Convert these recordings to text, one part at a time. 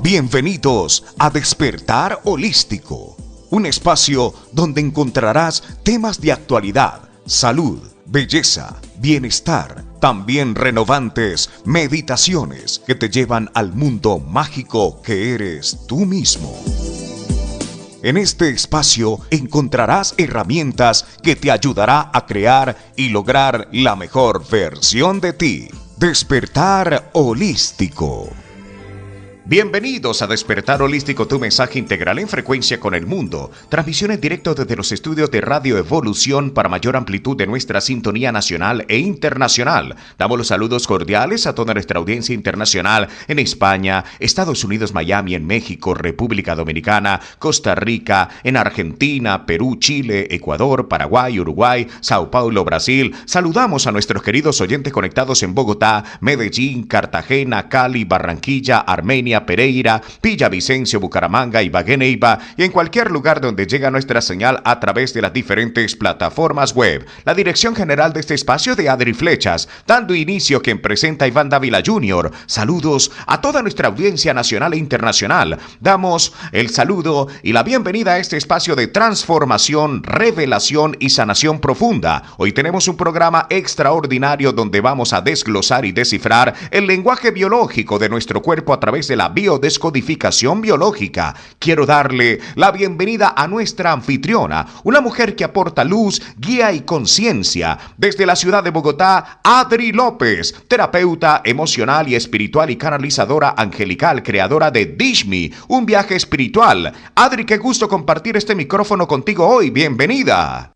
Bienvenidos a Despertar Holístico, un espacio donde encontrarás temas de actualidad, salud, belleza, bienestar, también renovantes meditaciones que te llevan al mundo mágico que eres tú mismo. En este espacio encontrarás herramientas que te ayudará a crear y lograr la mejor versión de ti. Despertar Holístico. Bienvenidos a Despertar Holístico, tu mensaje integral en frecuencia con el mundo. Transmisión en directo desde los estudios de Radio Evolución para mayor amplitud de nuestra sintonía nacional e internacional. Damos los saludos cordiales a toda nuestra audiencia internacional en España, Estados Unidos, Miami, en México, República Dominicana, Costa Rica, en Argentina, Perú, Chile, Ecuador, Paraguay, Uruguay, Sao Paulo, Brasil. Saludamos a nuestros queridos oyentes conectados en Bogotá, Medellín, Cartagena, Cali, Barranquilla, Armenia, Pereira, Villavicencio, Bucaramanga, Ibagué, Neiva y en cualquier lugar donde llega nuestra señal a través de las diferentes plataformas web. La dirección general de este espacio de Adri Flechas, dando inicio quien presenta Iván Dávila Jr. Saludos a toda nuestra audiencia nacional e internacional. Damos el saludo y la bienvenida a este espacio de transformación, revelación y sanación profunda. Hoy tenemos un programa extraordinario donde vamos a desglosar y descifrar el lenguaje biológico de nuestro cuerpo a través de la biodescodificación biológica. Quiero darle la bienvenida a nuestra anfitriona, una mujer que aporta luz, guía y conciencia. Desde la ciudad de Bogotá, Adri López, terapeuta emocional y espiritual y canalizadora angelical, creadora de Dishmi, un viaje espiritual. Adri, qué gusto compartir este micrófono contigo hoy. Bienvenida.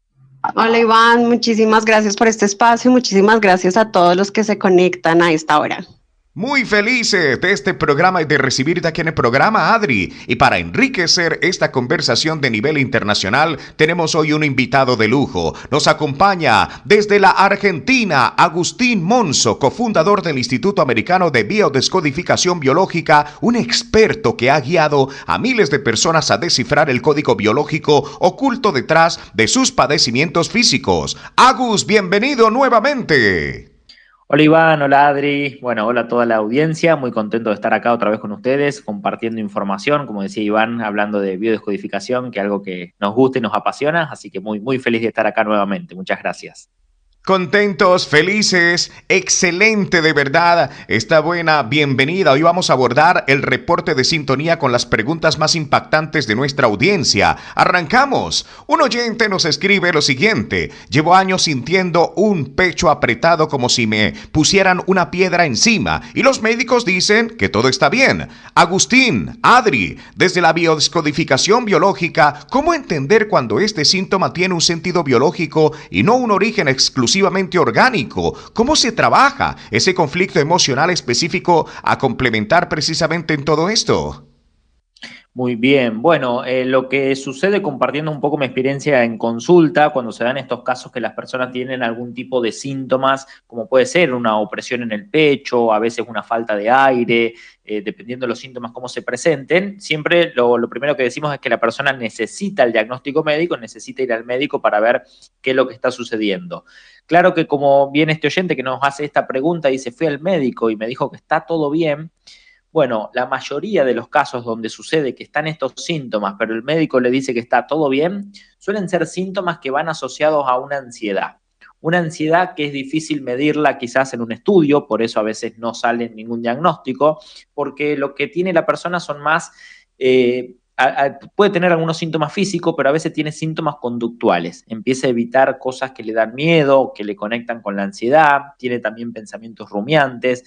Hola Iván, muchísimas gracias por este espacio y muchísimas gracias a todos los que se conectan a esta hora. Muy felices de este programa y de recibirte aquí en el programa, Adri. Y para enriquecer esta conversación de nivel internacional, tenemos hoy un invitado de lujo. Nos acompaña desde la Argentina, Agustín Monzo, cofundador del Instituto Americano de Biodescodificación Biológica, un experto que ha guiado a miles de personas a descifrar el código biológico oculto detrás de sus padecimientos físicos. Agus, bienvenido nuevamente. Hola Iván, hola Adri, bueno, hola a toda la audiencia, muy contento de estar acá otra vez con ustedes, compartiendo información, como decía Iván, hablando de biodescodificación, que es algo que nos gusta y nos apasiona, así que muy feliz de estar acá nuevamente, muchas gracias. Contentos, felices, excelente de verdad, está buena, bienvenida. Hoy vamos a abordar el reporte de sintonía con las preguntas más impactantes de nuestra audiencia. Arrancamos. Un oyente nos escribe lo siguiente: llevo años sintiendo un pecho apretado como si me pusieran una piedra encima y los médicos dicen que todo está bien. Agustín, Adri, desde la biodescodificación biológica, ¿cómo entender cuando este síntoma tiene un sentido biológico y no un origen exclusivamente orgánico? ¿Cómo se trabaja ese conflicto emocional específico a complementar precisamente en todo esto? Muy bien, bueno, lo que sucede, compartiendo un poco mi experiencia en consulta, cuando se dan estos casos que las personas tienen algún tipo de síntomas, como puede ser una opresión en el pecho, a veces una falta de aire, dependiendo de los síntomas cómo se presenten, siempre lo primero que decimos es que la persona necesita el diagnóstico médico, necesita ir al médico para ver qué es lo que está sucediendo. Claro que como viene este oyente que nos hace esta pregunta, dice, fui al médico y me dijo que está todo bien. Bueno, la mayoría de los casos donde sucede que están estos síntomas, pero el médico le dice que está todo bien, suelen ser síntomas que van asociados a una ansiedad. Una ansiedad que es difícil medirla quizás en un estudio, por eso a veces no sale ningún diagnóstico, porque lo que tiene la persona son más, puede tener algunos síntomas físicos, pero a veces tiene síntomas conductuales. Empieza a evitar cosas que le dan miedo, que le conectan con la ansiedad, tiene también pensamientos rumiantes.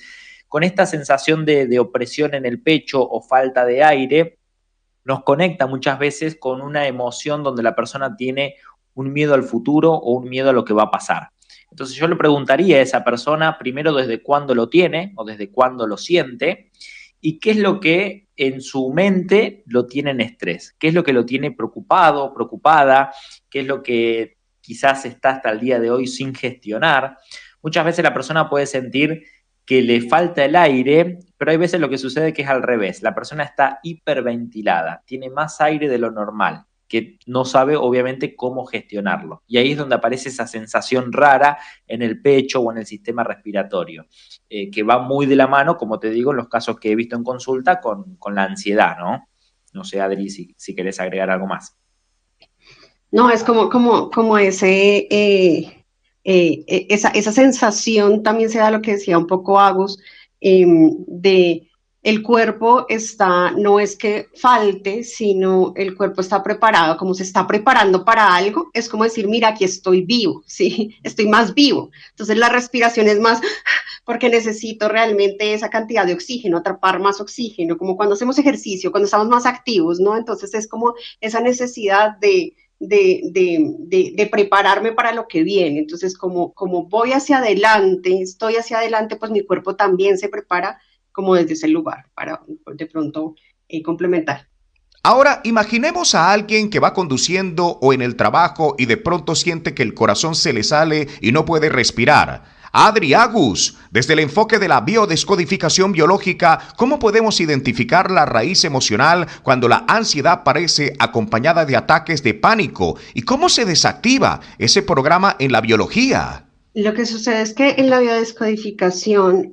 Con esta sensación de opresión en el pecho o falta de aire, nos conecta muchas veces con una emoción donde la persona tiene un miedo al futuro o un miedo a lo que va a pasar. Entonces yo le preguntaría a esa persona primero desde cuándo lo tiene o desde cuándo lo siente y qué es lo que en su mente lo tiene en estrés, qué es lo que lo tiene preocupado, preocupada, qué es lo que quizás está hasta el día de hoy sin gestionar. Muchas veces la persona puede sentir que le falta el aire, pero hay veces lo que sucede que es al revés. La persona está hiperventilada, tiene más aire de lo normal. que no sabe obviamente cómo gestionarlo. Y ahí es donde aparece esa sensación rara en el pecho o en el sistema respiratorio, que va muy de la mano, como te digo, en los casos que he visto en consulta con la ansiedad, ¿no? No sé, Adri, si querés agregar algo más. No, es como esa sensación también se da lo que decía un poco Agus, de el cuerpo está, no es que falte, sino el cuerpo está preparado, como se está preparando para algo, es como decir, mira, aquí estoy vivo, ¿sí? Estoy más vivo. Entonces la respiración es más porque necesito realmente esa cantidad de oxígeno, atrapar más oxígeno, como cuando hacemos ejercicio, cuando estamos más activos, ¿no? Entonces es como esa necesidad de prepararme para lo que viene. Entonces, como voy hacia adelante, estoy hacia adelante, pues mi cuerpo también se prepara como desde ese lugar para de pronto complementar. Ahora, imaginemos a alguien que va conduciendo o en el trabajo y de pronto siente que el corazón se le sale y no puede respirar. Adri, Agus, desde el enfoque de la biodescodificación biológica, ¿cómo podemos identificar la raíz emocional cuando la ansiedad parece acompañada de ataques de pánico? ¿Y cómo se desactiva ese programa en la biología? Lo que sucede es que en la biodescodificación,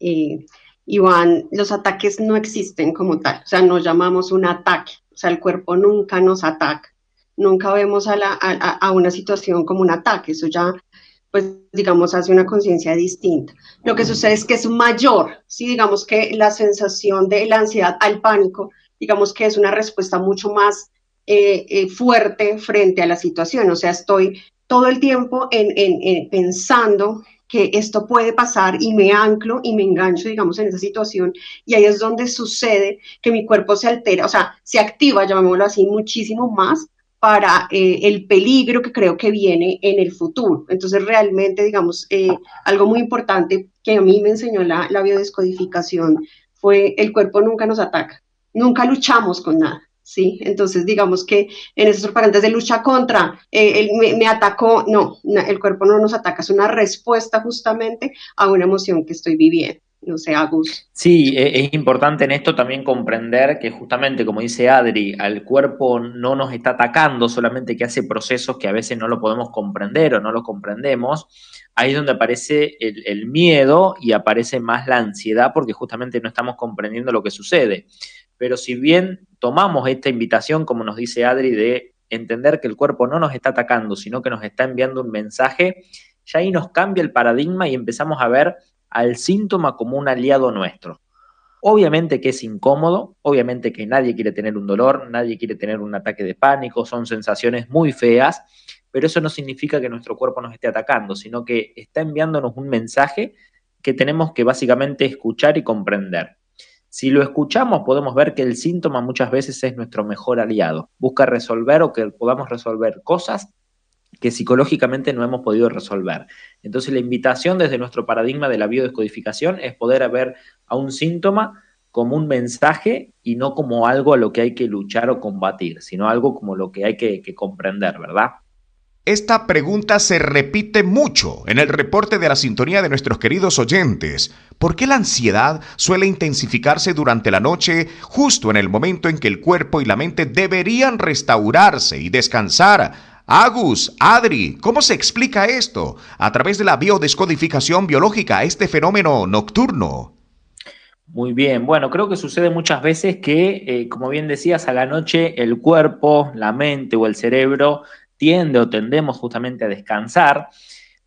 eh, Iván, los ataques no existen como tal, o sea, no llamamos un ataque, o sea, el cuerpo nunca nos ataca, nunca vemos a una situación como un ataque, eso ya, pues, digamos, hace una conciencia distinta. Lo que sucede es que es mayor, ¿sí? Digamos que la sensación de la ansiedad al pánico, digamos que es una respuesta mucho más fuerte frente a la situación, o sea, estoy todo el tiempo pensando que esto puede pasar y me anclo y me engancho, digamos, en esa situación y ahí es donde sucede que mi cuerpo se altera, o sea, se activa, llamémoslo así, muchísimo más para el peligro que creo que viene en el futuro. Entonces, realmente, digamos, algo muy importante que a mí me enseñó la biodescodificación fue el cuerpo nunca nos ataca, nunca luchamos con nada. ¿Sí? Entonces, digamos que en esos propagandas de lucha contra, él me atacó, no, el cuerpo no nos ataca, es una respuesta justamente a una emoción que estoy viviendo. No sé, Agus. Sí, es importante en esto también comprender que justamente, como dice Adri, al cuerpo no nos está atacando, solamente que hace procesos que a veces no lo podemos comprender o no lo comprendemos. Ahí es donde aparece el miedo y aparece más la ansiedad porque justamente no estamos comprendiendo lo que sucede. Pero si bien tomamos esta invitación, como nos dice Adri, de entender que el cuerpo no nos está atacando, sino que nos está enviando un mensaje, ya ahí nos cambia el paradigma y empezamos a ver al síntoma como un aliado nuestro. Obviamente que es incómodo, obviamente que nadie quiere tener un dolor, nadie quiere tener un ataque de pánico, son sensaciones muy feas, pero eso no significa que nuestro cuerpo nos esté atacando, sino que está enviándonos un mensaje que tenemos que básicamente escuchar y comprender. Si lo escuchamos, podemos ver que el síntoma muchas veces es nuestro mejor aliado. Busca resolver o que podamos resolver cosas que psicológicamente no hemos podido resolver. Entonces la invitación desde nuestro paradigma de la biodescodificación es poder ver a un síntoma como un mensaje y no como algo a lo que hay que luchar o combatir, sino algo como lo que hay que comprender, ¿verdad? Esta pregunta se repite mucho en el reporte de la sintonía de nuestros queridos oyentes. ¿Por qué la ansiedad suele intensificarse durante la noche, justo en el momento en que el cuerpo y la mente deberían restaurarse y descansar? Agus, Adri, ¿cómo se explica esto a través de la biodescodificación biológica, este fenómeno nocturno? Muy bien, bueno, creo que sucede muchas veces que, como bien decías, a la noche el cuerpo, la mente o el cerebro tiende o tendemos justamente a descansar,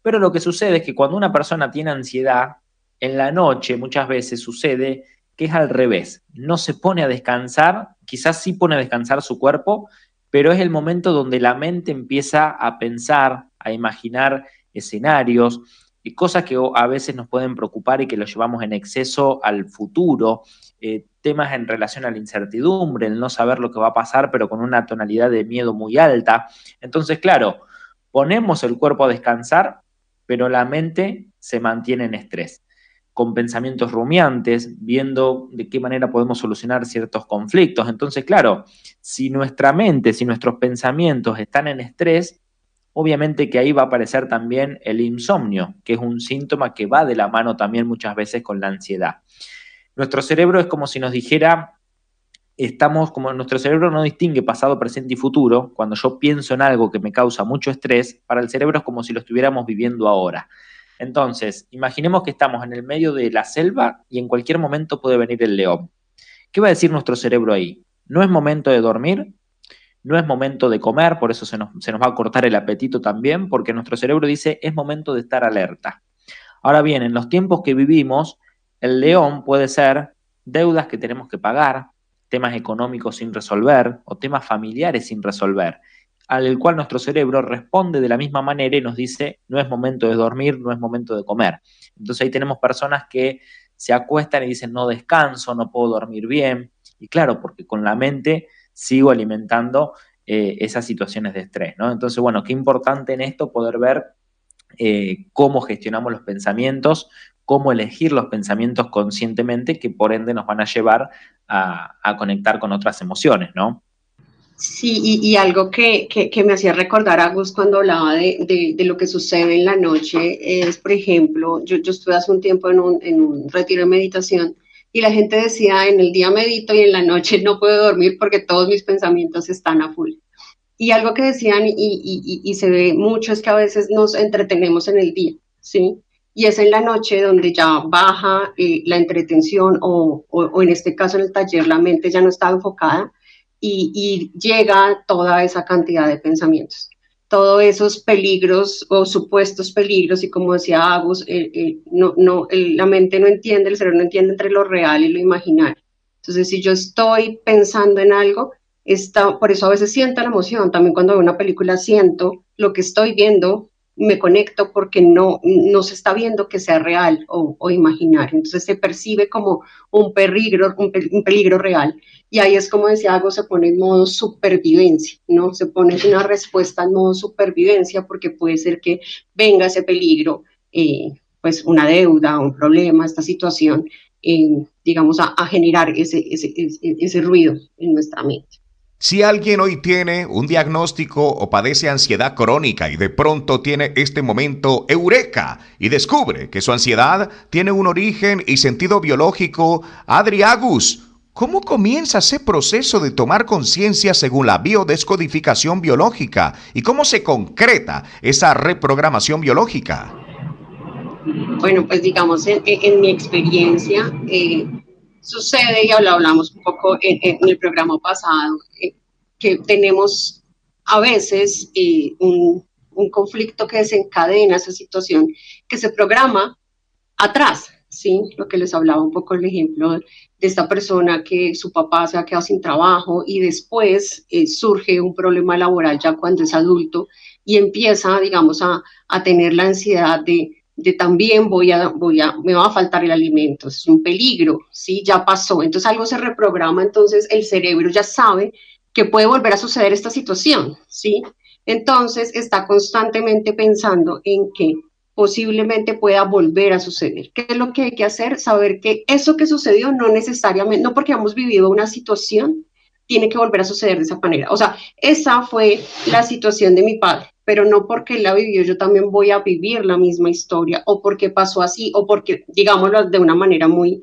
pero lo que sucede es que cuando una persona tiene ansiedad, en la noche muchas veces sucede que es al revés, no se pone a descansar, quizás sí pone a descansar su cuerpo, pero es el momento donde la mente empieza a pensar, a imaginar escenarios, y cosas que a veces nos pueden preocupar y que lo llevamos en exceso al futuro, temas en relación a la incertidumbre, el no saber lo que va a pasar, pero con una tonalidad de miedo muy alta. Entonces, claro, ponemos el cuerpo a descansar, pero la mente se mantiene en estrés, con pensamientos rumiantes, viendo de qué manera podemos solucionar ciertos conflictos. Entonces, claro, si nuestra mente, si nuestros pensamientos están en estrés, obviamente que ahí va a aparecer también el insomnio, que es un síntoma que va de la mano también muchas veces con la ansiedad. Nuestro cerebro es como si nos dijera, estamos, como nuestro cerebro no distingue pasado, presente y futuro, cuando yo pienso en algo que me causa mucho estrés, para el cerebro es como si lo estuviéramos viviendo ahora. Entonces, imaginemos que estamos en el medio de la selva y en cualquier momento puede venir el león. ¿Qué va a decir nuestro cerebro ahí? No es momento de dormir, no es momento de comer, por eso se nos va a cortar el apetito también, porque nuestro cerebro dice es momento de estar alerta. Ahora bien, en los tiempos que vivimos, el león puede ser deudas que tenemos que pagar, temas económicos sin resolver o temas familiares sin resolver, al cual nuestro cerebro responde de la misma manera y nos dice no es momento de dormir, no es momento de comer. Entonces ahí tenemos personas que se acuestan y dicen no descanso, no puedo dormir bien, y claro, porque con la mente sigo alimentando esas situaciones de estrés, ¿no? Entonces, bueno, qué importante en esto poder ver cómo gestionamos los pensamientos, cómo elegir los pensamientos conscientemente, que por ende nos van a llevar a conectar con otras emociones, ¿no? Sí, y algo que me hacía recordar a Gus cuando hablaba de lo que sucede en la noche es, por ejemplo, yo estuve hace un tiempo en un retiro de meditación y la gente decía, en el día medito y en la noche no puedo dormir porque todos mis pensamientos están a full. Y algo que decían y se ve mucho es que a veces nos entretenemos en el día, ¿sí? Y es en la noche donde ya baja la entretención o en este caso en el taller la mente ya no está enfocada y llega toda esa cantidad de pensamientos. Todos esos peligros o supuestos peligros, y como decía Agus, la mente no entiende, el cerebro no entiende entre lo real y lo imaginario. Entonces, si yo estoy pensando en algo, por eso a veces siento la emoción. También cuando veo una película siento lo que estoy viendo, me conecto porque no se está viendo que sea real o imaginario. Entonces se percibe como un peligro real. Y ahí es como decía algo, se pone en modo supervivencia, ¿no? Se pone una respuesta en modo supervivencia porque puede ser que venga ese peligro, pues una deuda, un problema, esta situación, digamos, a generar ese ruido en nuestra mente. Si alguien hoy tiene un diagnóstico o padece ansiedad crónica y de pronto tiene este momento eureka y descubre que su ansiedad tiene un origen y sentido biológico, Adri Agus, ¿cómo comienza ese proceso de tomar conciencia según la biodescodificación biológica y cómo se concreta esa reprogramación biológica? Bueno, pues digamos, en mi experiencia, sucede, y lo hablamos un poco en el programa pasado, que tenemos a veces un conflicto que desencadena esa situación, que se programa atrás, ¿sí? Lo que les hablaba un poco el ejemplo de esta persona que su papá se ha quedado sin trabajo y después surge un problema laboral ya cuando es adulto y empieza, digamos, a tener la ansiedad de también me va a faltar el alimento, es un peligro, ¿sí? Ya pasó, entonces algo se reprograma, entonces el cerebro ya sabe que puede volver a suceder esta situación, ¿sí? Entonces está constantemente pensando en que posiblemente pueda volver a suceder. ¿Qué es lo que hay que hacer? Saber que eso que sucedió no necesariamente, no porque hemos vivido una situación, tiene que volver a suceder de esa manera. O sea, esa fue la situación de mi padre, pero no porque él la vivió, yo también voy a vivir la misma historia, o porque pasó así, o porque, digámoslo de una manera muy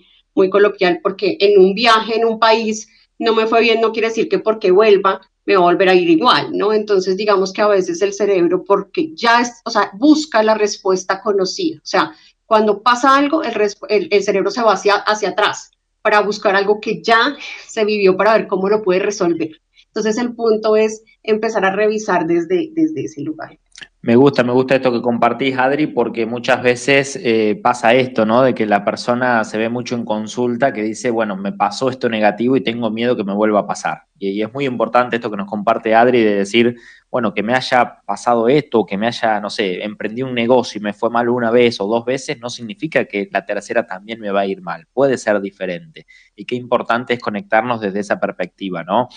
coloquial, porque en un viaje, en un país, no me fue bien, no quiere decir que porque vuelva me va a volver a ir igual, ¿no? Entonces, digamos que a veces el cerebro, porque ya es, o sea, busca la respuesta conocida, o sea, cuando pasa algo, el cerebro se va hacia atrás para buscar algo que ya se vivió para ver cómo lo puede resolver. Entonces, el punto es empezar a revisar desde ese lugar. Me gusta esto que compartís, Adri, porque muchas veces pasa esto, ¿no? De que la persona se ve mucho en consulta que dice, bueno, me pasó esto negativo y tengo miedo que me vuelva a pasar. Y es muy importante esto que nos comparte Adri de decir, bueno, que me haya pasado esto, que me haya, no sé, emprendí un negocio y me fue mal una vez o dos veces, no significa que la tercera también me va a ir mal. Puede ser diferente. Y qué importante es conectarnos desde esa perspectiva, ¿no?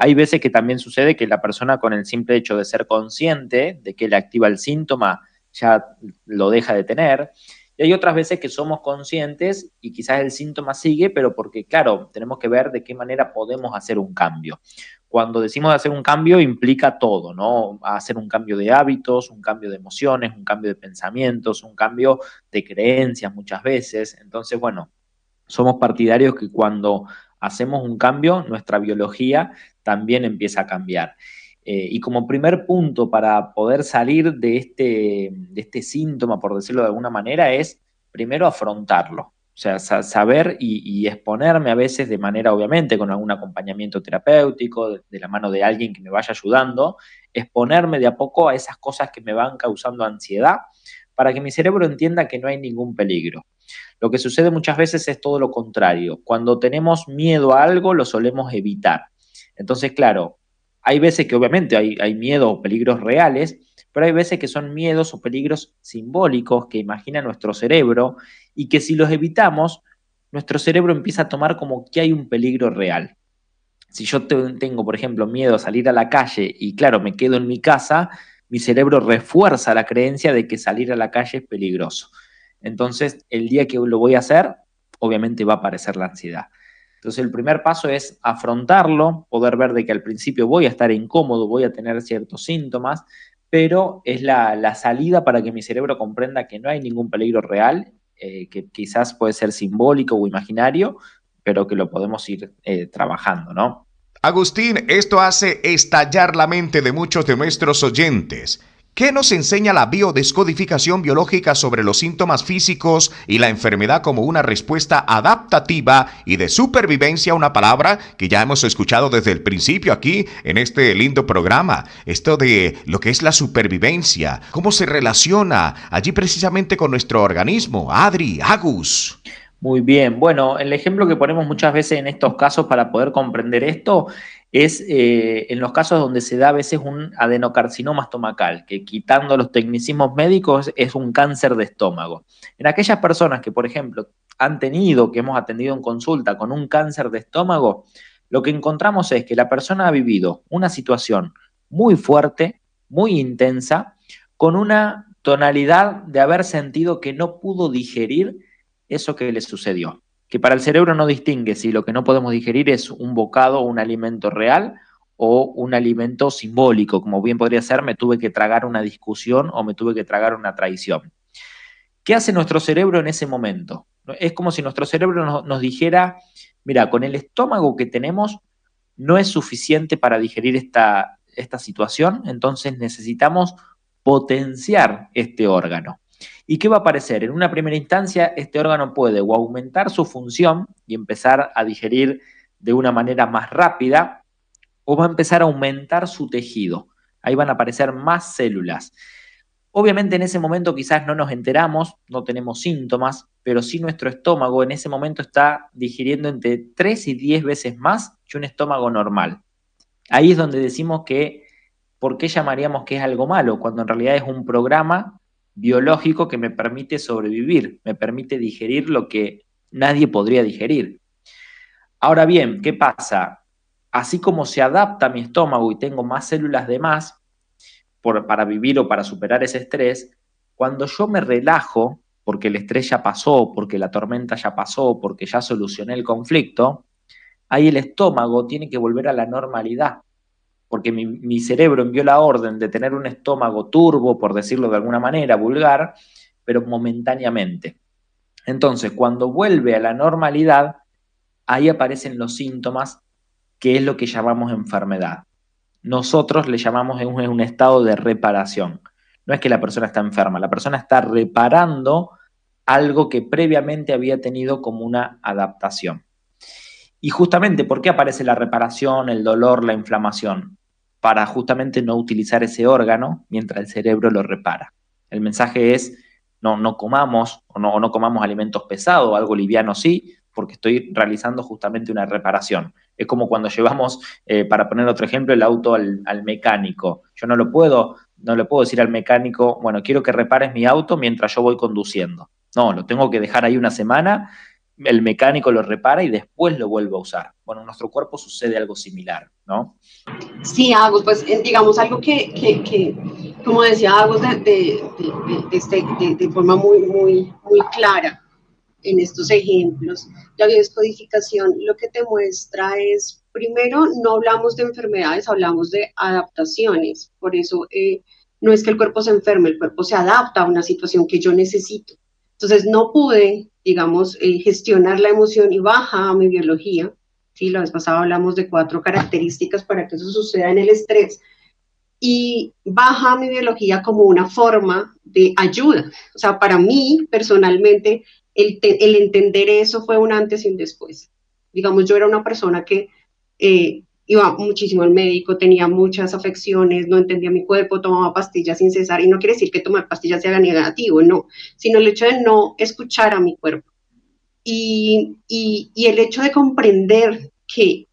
Hay veces que también sucede que la persona con el simple hecho de ser consciente de que le activa el síntoma ya lo deja de tener. Y hay otras veces que somos conscientes y quizás el síntoma sigue, pero porque, claro, tenemos que ver de qué manera podemos hacer un cambio. Cuando decimos hacer un cambio implica todo, ¿no? Hacer un cambio de hábitos, un cambio de emociones, un cambio de pensamientos, un cambio de creencias muchas veces. Entonces, bueno, Somos partidarios que cuando hacemos un cambio, nuestra biología también empieza a cambiar. Y como primer punto para poder salir de este síntoma, por decirlo de alguna manera, es primero afrontarlo. O sea, saber y exponerme a veces de manera, obviamente, con algún acompañamiento terapéutico, de la mano de alguien que me vaya ayudando, exponerme de a poco a esas cosas que me van causando ansiedad para que mi cerebro entienda que no hay ningún peligro. Lo que sucede muchas veces es todo lo contrario. Cuando tenemos miedo a algo, lo solemos evitar. Entonces, claro, hay veces que obviamente hay miedo o peligros reales, pero hay veces que son miedos o peligros simbólicos que imagina nuestro cerebro y que si los evitamos, nuestro cerebro empieza a tomar como que hay un peligro real. Si yo tengo, por ejemplo, miedo a salir a la calle y claro, me quedo en mi casa, mi cerebro refuerza la creencia de que salir a la calle es peligroso. Entonces, el día que lo voy a hacer, obviamente va a aparecer la ansiedad. Entonces, el primer paso es afrontarlo, poder ver de que al principio voy a estar incómodo, voy a tener ciertos síntomas, pero es la salida para que mi cerebro comprenda que no hay ningún peligro real, que quizás puede ser simbólico o imaginario, pero que lo podemos ir trabajando, ¿no? Agustín, esto hace estallar la mente de muchos de nuestros oyentes. ¿Qué nos enseña la biodescodificación biológica sobre los síntomas físicos y la enfermedad como una respuesta adaptativa y de supervivencia? Una palabra que ya hemos escuchado desde el principio aquí en este lindo programa. Esto de lo que es la supervivencia, cómo se relaciona allí precisamente con nuestro organismo. Adri, Agus. Muy bien, bueno, el ejemplo que ponemos muchas veces en estos casos para poder comprender esto es en los casos donde se da a veces un adenocarcinoma estomacal, que quitando los tecnicismos médicos es un cáncer de estómago. En aquellas personas que, por ejemplo, han tenido, que hemos atendido en consulta con un cáncer de estómago, lo que encontramos es que la persona ha vivido una situación muy fuerte, muy intensa, con una tonalidad de haber sentido que no pudo digerir eso que le sucedió. Que para el cerebro no distingue si lo que no podemos digerir es un bocado o un alimento real o un alimento simbólico, como bien podría ser me tuve que tragar una discusión o me tuve que tragar una traición. ¿Qué hace nuestro cerebro en ese momento? Es como si nuestro cerebro nos dijera, mira, con el estómago que tenemos no es suficiente para digerir esta situación, entonces necesitamos potenciar este órgano. ¿Y qué va a aparecer? En una primera instancia, este órgano puede o aumentar su función y empezar a digerir de una manera más rápida, o va a empezar a aumentar su tejido. Ahí van a aparecer más células. Obviamente en ese momento quizás no nos enteramos, no tenemos síntomas, pero sí nuestro estómago en ese momento está digiriendo entre 3 y 10 veces más que un estómago normal. Ahí es donde decimos que, ¿por qué llamaríamos que es algo malo? Cuando en realidad es un programa biológico que me permite sobrevivir, me permite digerir lo que nadie podría digerir. Ahora bien, ¿qué pasa? Así como se adapta mi estómago y tengo más células de más para vivir o para superar ese estrés, cuando yo me relajo, porque el estrés ya pasó, porque la tormenta ya pasó, porque ya solucioné el conflicto, ahí el estómago tiene que volver a la normalidad, porque mi cerebro envió la orden de tener un estómago turbo, por decirlo de alguna manera, vulgar, pero momentáneamente. Entonces, cuando vuelve a la normalidad, ahí aparecen los síntomas, que es lo que llamamos enfermedad. Nosotros le llamamos un estado de reparación. No es que la persona está enferma, la persona está reparando algo que previamente había tenido como una adaptación. Y justamente, ¿por qué aparece la reparación, el dolor, la inflamación? Para justamente no utilizar ese órgano mientras el cerebro lo repara. El mensaje es, no comamos o no comamos alimentos pesados, algo liviano sí, porque estoy realizando justamente una reparación. Es como cuando llevamos, para poner otro ejemplo, el auto al mecánico. Yo no le puedo decir al mecánico, bueno, quiero que repares mi auto mientras yo voy conduciendo. No, lo tengo que dejar ahí una semana, el mecánico lo repara y después lo vuelve a usar. Bueno, en nuestro cuerpo sucede algo similar, ¿no? Sí, Agus, pues digamos algo como decía Agus, de forma muy clara en estos ejemplos, la biodescodificación lo que te muestra es, primero, no hablamos de enfermedades, hablamos de adaptaciones. Por eso no es que el cuerpo se enferme, el cuerpo se adapta a una situación que yo necesito. Entonces, no pude digamos, gestionar la emoción y baja mi biología. Sí, la vez pasada hablamos de 4 características para que eso suceda en el estrés y baja mi biología como una forma de ayuda. O sea, para mí personalmente el entender eso fue un antes y un después. Digamos, yo era una persona que iba muchísimo al médico, tenía muchas afecciones, no entendía mi cuerpo, tomaba pastillas sin cesar, y no quiere decir que tomar pastillas sea negativo, no, sino el hecho de no escuchar a mi cuerpo. Y el hecho de comprender que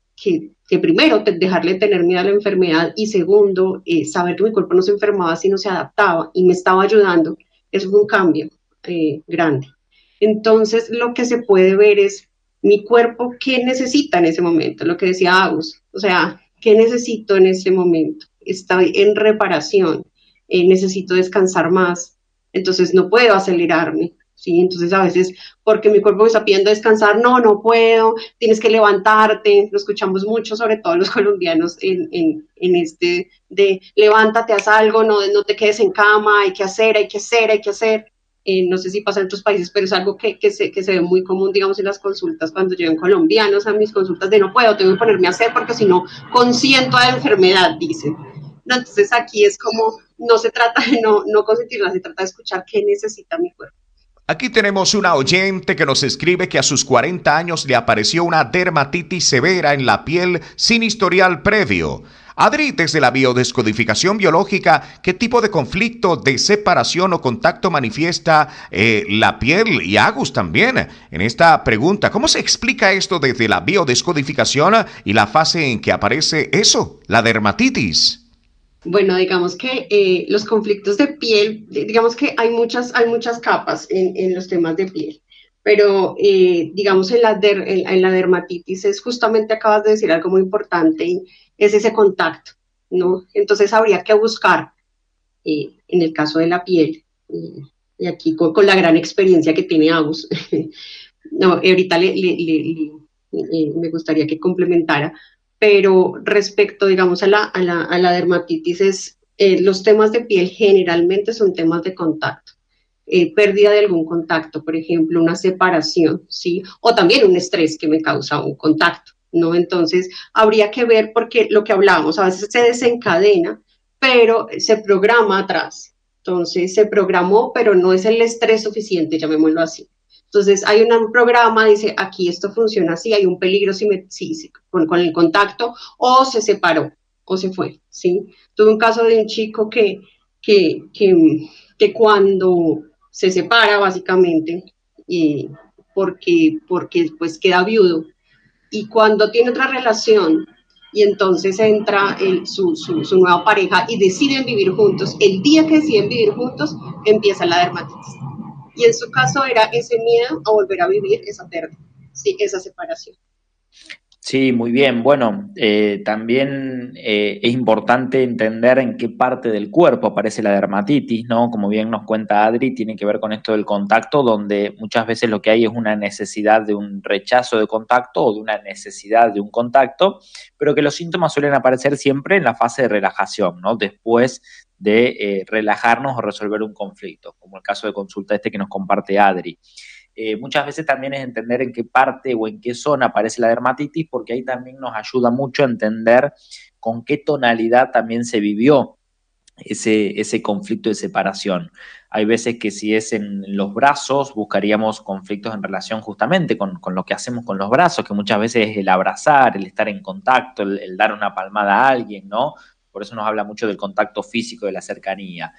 primero dejarle tener miedo a la enfermedad y segundo, saber que mi cuerpo no se enfermaba sino se adaptaba y me estaba ayudando, eso fue un cambio grande. Entonces lo que se puede ver es mi cuerpo, ¿qué necesita en ese momento? Lo que decía Agus, o sea, ¿qué necesito en este momento? Estoy en reparación, necesito descansar más, entonces no puedo acelerarme, ¿sí? Entonces a veces, porque mi cuerpo me está pidiendo descansar, no, no puedo, tienes que levantarte, lo escuchamos mucho, sobre todo los colombianos, en este de levántate, haz algo, no, no te quedes en cama, hay que hacer, hay que hacer, hay que hacer. No sé si pasa en otros países, pero es algo que se ve muy común, digamos, en las consultas cuando llegan colombianos a mis consultas de no puedo, tengo que ponerme a hacer porque si no consiento a la enfermedad, dicen. No, entonces aquí es como, no se trata de no consentirla, se trata de escuchar qué necesita mi cuerpo. Aquí tenemos una oyente que nos escribe que a sus 40 años le apareció una dermatitis severa en la piel sin historial previo. Adri, desde la biodescodificación biológica, ¿qué tipo de conflicto de separación o contacto manifiesta la piel? Y Agus también en esta pregunta. ¿Cómo se explica esto desde la biodescodificación y la fase en que aparece eso, la dermatitis? Bueno, digamos que los conflictos de piel, digamos que hay muchas capas en los temas de piel, pero digamos en la dermatitis es justamente, acabas de decir algo muy importante, y es ese contacto, ¿no? Entonces habría que buscar, en el caso de la piel, y aquí con la gran experiencia que tiene Agus, no, ahorita me gustaría que complementara, pero respecto, digamos, a la dermatitis, los temas de piel generalmente son temas de contacto. Pérdida de algún contacto, por ejemplo, una separación, ¿sí? O también un estrés que me causa un contacto, ¿no? Entonces, habría que ver porque lo que hablábamos, a veces se desencadena, pero se programa atrás. Entonces, se programó, pero no es el estrés suficiente, llamémoslo así. Entonces hay un programa, dice, aquí esto funciona así, hay un peligro con el contacto, o se separó, o se fue, ¿sí? Tuve un caso de un chico que, que, que cuando se separa, básicamente, porque pues queda viudo, y cuando tiene otra relación, y entonces entra su nueva pareja y deciden vivir juntos, el día que deciden vivir juntos, empieza la dermatitis. Y en su caso era ese miedo a volver a vivir esa pérdida, sí, esa separación. Sí, muy bien. Bueno, también es importante entender en qué parte del cuerpo aparece la dermatitis, ¿no? Como bien nos cuenta Adri, tiene que ver con esto del contacto, donde muchas veces lo que hay es una necesidad de un rechazo de contacto o de una necesidad de un contacto, pero que los síntomas suelen aparecer siempre en la fase de relajación, ¿no? Después de relajarnos o resolver un conflicto, como el caso de consulta que nos comparte Adri. Muchas veces también es entender en qué parte o en qué zona aparece la dermatitis, porque ahí también nos ayuda mucho a entender con qué tonalidad también se vivió ese conflicto de separación. Hay veces que si es en los brazos, buscaríamos conflictos en relación justamente con lo que hacemos con los brazos, que muchas veces es el abrazar, el estar en contacto, el dar una palmada a alguien, ¿no? Por eso nos habla mucho del contacto físico, de la cercanía.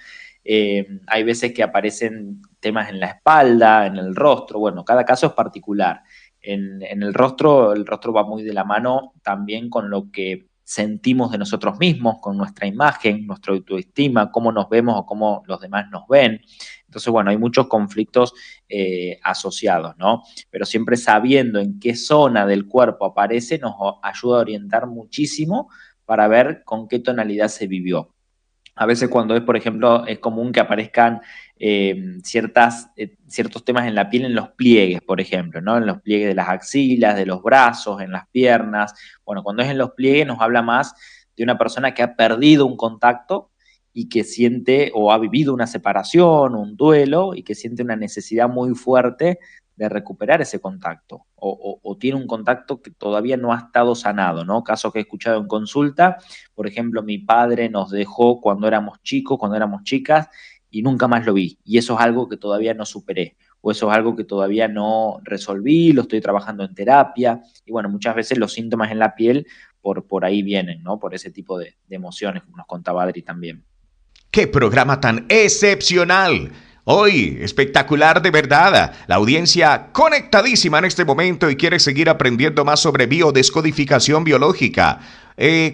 Hay veces que aparecen temas en la espalda, en el rostro, bueno, cada caso es particular. En el rostro va muy de la mano también con lo que sentimos de nosotros mismos, con nuestra imagen, nuestra autoestima, cómo nos vemos o cómo los demás nos ven. Entonces, bueno, hay muchos conflictos asociados, ¿no? Pero siempre sabiendo en qué zona del cuerpo aparece nos ayuda a orientar muchísimo para ver con qué tonalidad se vivió. A veces cuando es, por ejemplo, es común que aparezcan ciertos temas en la piel, en los pliegues, por ejemplo, ¿no? En los pliegues de las axilas, de los brazos, en las piernas. Bueno, cuando es en los pliegues nos habla más de una persona que ha perdido un contacto y que siente o ha vivido una separación, un duelo, y que siente una necesidad muy fuerte de recuperar ese contacto o tiene un contacto que todavía no ha estado sanado, ¿no? Casos que he escuchado en consulta, por ejemplo, mi padre nos dejó cuando éramos chicos, cuando éramos chicas, y nunca más lo vi, y eso es algo que todavía no superé, o eso es algo que todavía no resolví, lo estoy trabajando en terapia, y bueno, muchas veces los síntomas en la piel por ahí vienen, ¿no? Por ese tipo de emociones, como nos contaba Adri también. ¡Qué programa tan excepcional! Hoy, espectacular de verdad. La audiencia conectadísima en este momento y quiere seguir aprendiendo más sobre biodescodificación biológica.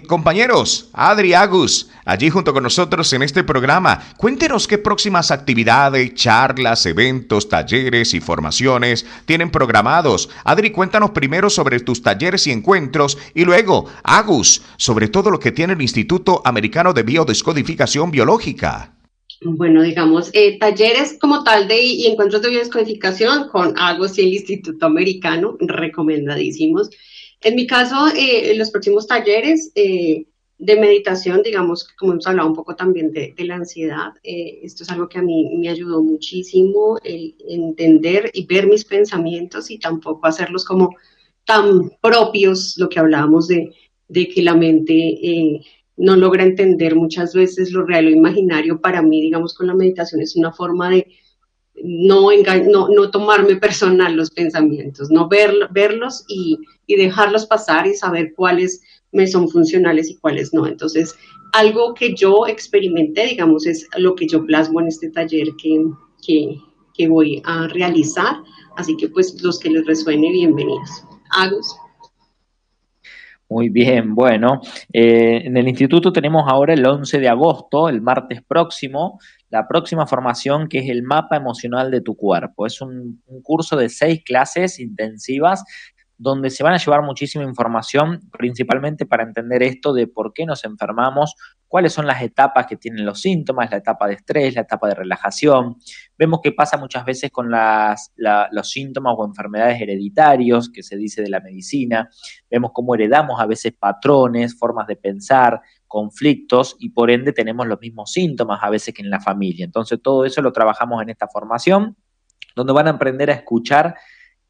Compañeros, Adri, Agus, allí junto con nosotros en este programa, cuéntenos qué próximas actividades, charlas, eventos, talleres y formaciones tienen programados. Adri, cuéntanos primero sobre tus talleres y encuentros y luego, Agus, sobre todo lo que tiene el Instituto Americano de Biodescodificación Biológica. Bueno, digamos, talleres como tal y encuentros de biodescodificación con Agus y el Instituto Americano, recomendadísimos. En mi caso, los próximos talleres de meditación, digamos, como hemos hablado un poco también de la ansiedad, esto es algo que a mí me ayudó muchísimo, el entender y ver mis pensamientos y tampoco hacerlos como tan propios, lo que hablábamos de que la mente no logra entender muchas veces lo real o imaginario. Para mí, digamos, con la meditación es una forma de no tomarme personal los pensamientos, no verlos y dejarlos pasar y saber cuáles me son funcionales y cuáles no. Entonces, algo que yo experimenté, digamos, es lo que yo plasmo en este taller que voy a realizar. Así que, pues, los que les resuene, bienvenidos. Agus. Muy bien, bueno, en el instituto tenemos ahora el 11 de agosto, el martes próximo, la próxima formación que es el mapa emocional de tu cuerpo. Es un curso de 6 clases intensivas donde se van a llevar muchísima información, principalmente para entender esto de por qué nos enfermamos, cuáles son las etapas que tienen los síntomas, la etapa de estrés, la etapa de relajación. Vemos que pasa muchas veces con los síntomas o enfermedades hereditarios, que se dice de la medicina. Vemos cómo heredamos a veces patrones, formas de pensar, conflictos, y por ende tenemos los mismos síntomas a veces que en la familia. Entonces todo eso lo trabajamos en esta formación, donde van a aprender a escuchar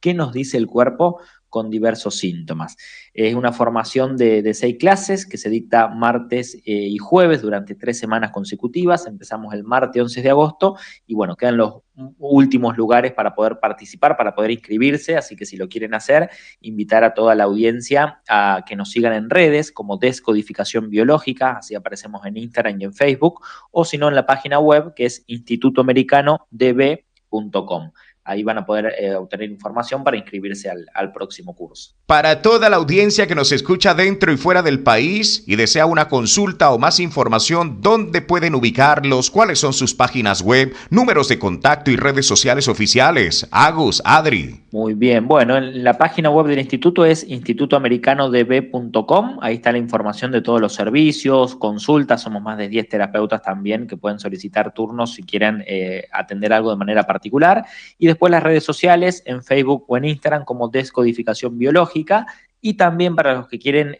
qué nos dice el cuerpo con diversos síntomas. Es una formación de 6 clases que se dicta martes y jueves durante 3 semanas consecutivas. Empezamos el martes 11 de agosto y bueno, quedan los últimos lugares para poder participar, para poder inscribirse, así que si lo quieren hacer, invitar a toda la audiencia a que nos sigan en redes como Descodificación Biológica, así aparecemos en Instagram y en Facebook, o si no en la página web que es institutoamericanodb.com. Ahí van a poder obtener información para inscribirse al próximo curso. Para toda la audiencia que nos escucha dentro y fuera del país y desea una consulta o más información, ¿dónde pueden ubicarlos? ¿Cuáles son sus páginas web, números de contacto y redes sociales oficiales? Agus, Adri. Muy bien, bueno, en la página web del instituto es institutoamericanodb.com, ahí está la información de todos los servicios, consultas, somos más de 10 terapeutas también que pueden solicitar turnos si quieren atender algo de manera particular, y después las redes sociales en Facebook o en Instagram como Descodificación Biológica, y también para los que quieren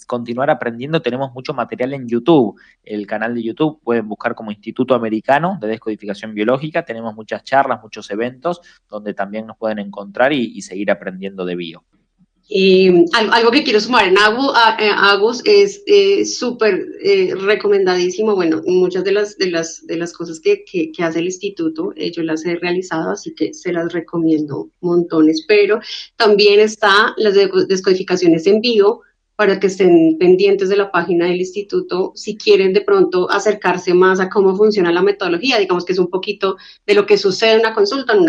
continuar aprendiendo tenemos mucho material en YouTube, el canal de YouTube pueden buscar como Instituto Americano de Descodificación Biológica, tenemos muchas charlas, muchos eventos donde también nos pueden encontrar y seguir aprendiendo de bio. Algo que quiero sumar en Agus es súper recomendadísimo. Bueno, muchas de las cosas que hace el instituto, yo las he realizado, así que se las recomiendo montones. Pero también está las descodificaciones en vivo para que estén pendientes de la página del instituto si quieren de pronto acercarse más a cómo funciona la metodología. Digamos que es un poquito de lo que sucede en una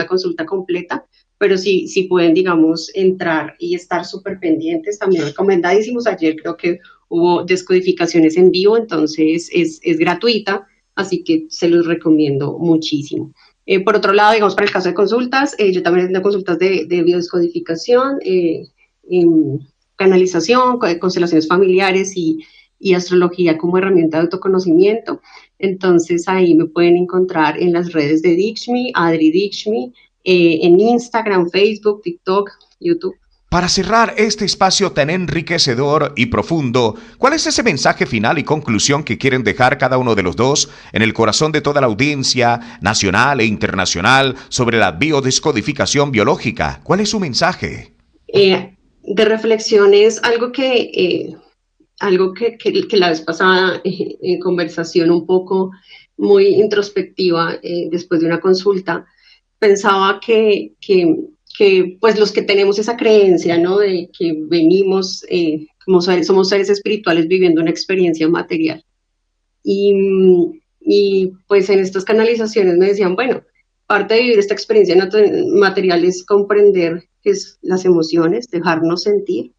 consulta completa. Pero sí pueden, digamos, entrar y estar súper pendientes, también recomendadísimos. Ayer creo que hubo descodificaciones en vivo, entonces es gratuita, así que se los recomiendo muchísimo. Por otro lado, digamos, para el caso de consultas, yo también tengo consultas de biodescodificación, canalización, constelaciones familiares y astrología como herramienta de autoconocimiento. Entonces ahí me pueden encontrar en las redes de Dixme, Adri Dixme, en Instagram, Facebook, TikTok, YouTube. Para cerrar este espacio tan enriquecedor y profundo, ¿cuál es ese mensaje final y conclusión que quieren dejar cada uno de los dos en el corazón de toda la audiencia nacional e internacional sobre la biodescodificación biológica? ¿Cuál es su mensaje? De reflexión es algo que la vez pasada en conversación un poco muy introspectiva después de una consulta, pensaba que pues los que tenemos esa creencia, ¿no? De que venimos, somos seres espirituales viviendo una experiencia material. Y pues en estas canalizaciones me decían, bueno, parte de vivir esta experiencia material es comprender qué es las emociones, dejarnos sentir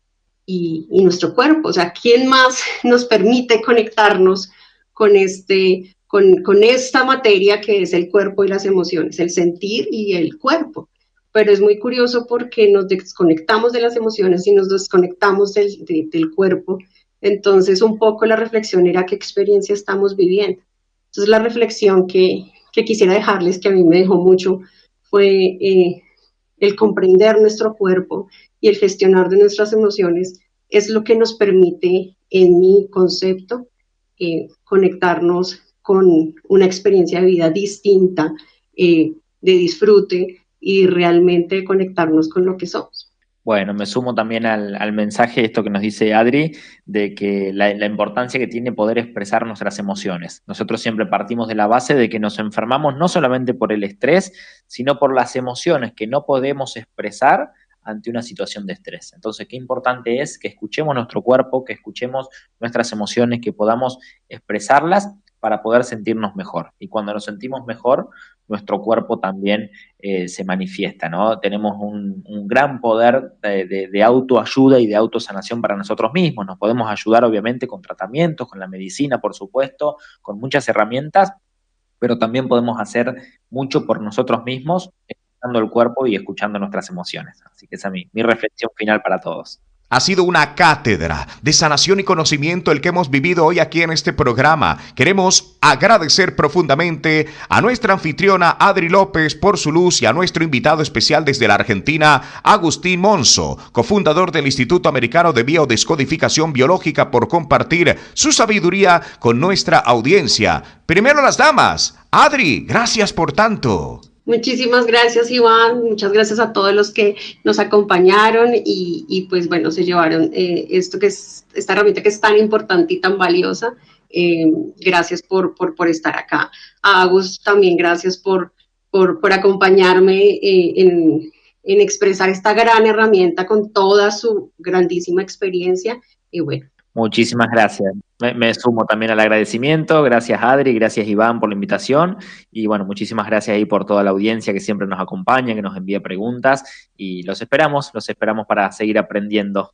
y nuestro cuerpo. O sea, ¿quién más nos permite conectarnos con esta materia que es el cuerpo y las emociones, el sentir y el cuerpo? Pero es muy curioso porque nos desconectamos de las emociones y nos desconectamos del cuerpo. Entonces, un poco la reflexión era qué experiencia estamos viviendo. Entonces, la reflexión que quisiera dejarles, que a mí me dejó mucho, fue el comprender nuestro cuerpo y el gestionar de nuestras emociones es lo que nos permite, en mi concepto, conectarnos con una experiencia de vida distinta, de disfrute, y realmente conectarnos con lo que somos. Bueno, me sumo también al mensaje, esto que nos dice Adri, de que la importancia que tiene poder expresar nuestras emociones. Nosotros siempre partimos de la base de que nos enfermamos no solamente por el estrés, sino por las emociones que no podemos expresar ante una situación de estrés. Entonces, qué importante es que escuchemos nuestro cuerpo, que escuchemos nuestras emociones, que podamos expresarlas para poder sentirnos mejor. Y cuando nos sentimos mejor, nuestro cuerpo también se manifiesta, ¿no? Tenemos un gran poder de autoayuda y de autosanación para nosotros mismos. Nos podemos ayudar, obviamente, con tratamientos, con la medicina, por supuesto, con muchas herramientas, pero también podemos hacer mucho por nosotros mismos, escuchando el cuerpo y escuchando nuestras emociones. Así que esa es mi reflexión final para todos. Ha sido una cátedra de sanación y conocimiento el que hemos vivido hoy aquí en este programa. Queremos agradecer profundamente a nuestra anfitriona Adri López por su luz y a nuestro invitado especial desde la Argentina, Agustín Monzo, cofundador del Instituto Americano de Biodescodificación Biológica, por compartir su sabiduría con nuestra audiencia. Primero las damas. Adri, gracias por tanto. Muchísimas gracias, Iván. Muchas gracias a todos los que nos acompañaron y pues bueno, se llevaron esta herramienta que es tan importante y tan valiosa. Gracias por estar acá. A Agus también gracias por acompañarme en expresar esta gran herramienta con toda su grandísima experiencia. Y bueno. Muchísimas gracias. Me sumo también al agradecimiento. Gracias, Adri, gracias, Iván, por la invitación. Y bueno, muchísimas gracias ahí por toda la audiencia que siempre nos acompaña, que nos envía preguntas. Y los esperamos para seguir aprendiendo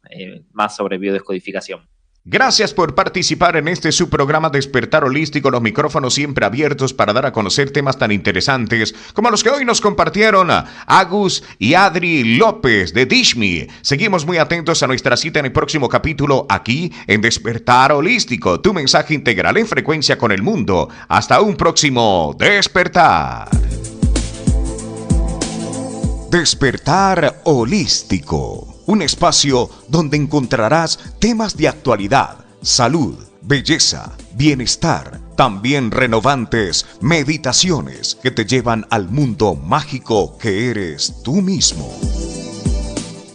más sobre biodescodificación. Gracias por participar en este su programa Despertar Holístico, los micrófonos siempre abiertos para dar a conocer temas tan interesantes como los que hoy nos compartieron Agus y Adri López de Dishmi. Seguimos muy atentos a nuestra cita en el próximo capítulo aquí en Despertar Holístico, tu mensaje integral en frecuencia con el mundo. Hasta un próximo Despertar. Despertar Holístico. Un espacio donde encontrarás temas de actualidad, salud, belleza, bienestar, también renovantes meditaciones que te llevan al mundo mágico que eres tú mismo.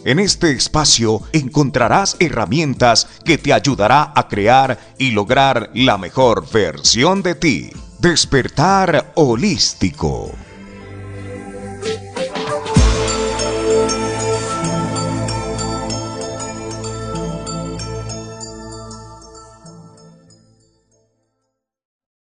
En este espacio encontrarás herramientas que te ayudará a crear y lograr la mejor versión de ti. Despertar Holístico.